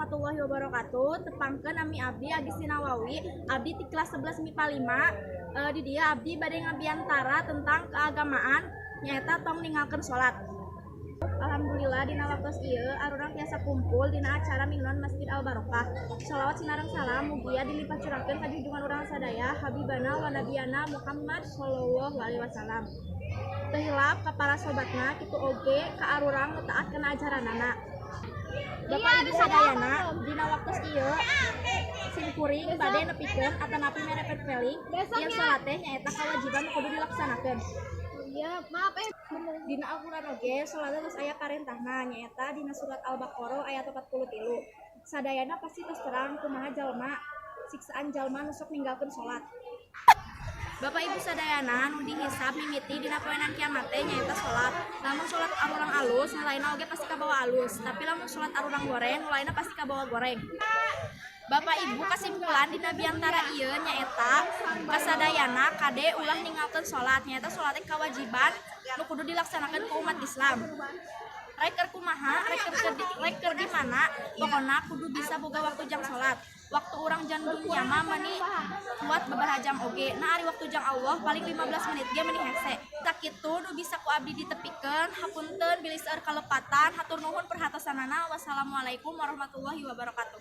warahmatullahi wabarakatuh. Tepangkeun nami abdi Agustina Wawi, abdi ti kelas 11 MIPA 5. Di dia abdi bade ngabiantara tentang keagamaan nyaeta tong ninggalkeun salat. Alhamdulillah dina waktos ieu arurang tiasa kumpul dina acara minunan Masjid Al Barokah. Shalawat sinareng salam mugia dilimpah curahkeun ka junjungan urang sadaya habibana wa nabiyana Muhammad sallallahu alaihi wasallam. Teu hilap ka para sobatna kitu oge ka arurang nu taat kana ajaranana. Bapak Ibu sadayana dina waktos ieu simkuring bade nepikeun atanapi merepet peling yen salat teh nyaeta kawajiban nu kudu dilaksanakeun. Iya, maaf Dina Al-Qur'an oge salat geus aya parentahna nyaeta dina surat Al-Baqarah ayat 43. Sadayana pasti geus terang kumaha jalma siksaan jalma nu sok ninggalkeun salat. Bapak Ibu sadayana nu dihisab mimiti dina poenan kiamat teh nyaeta salat. Lamun salat arurang alus, nu lainna oge pasti kabawa alus, tapi lamun salat arurang goreng, nu lainna pasti kabawa goreng. Bapak Ibu kasimpulan dina biantara ieu nyaeta kasadayana kade ulah ninggalkeun salat nyaeta salat teh kawajiban nu kudu dilaksanakeun ku umat Islam. Rek keur kumaha, rek keur di mana, pokona kudu bisa boga waktu jang salat. Waktu urang jan dunya mah meuni kuat babaraha jam oge. Nah ari waktu jang Allah paling 15 menit ge meuni hese. Tak kitu nu bisa ku abdi ditepikeun, hapunten bilih seueur kalepatan, hatur nuhun perhatosanana. Wassalamualaikum warahmatullahi wabarakatuh.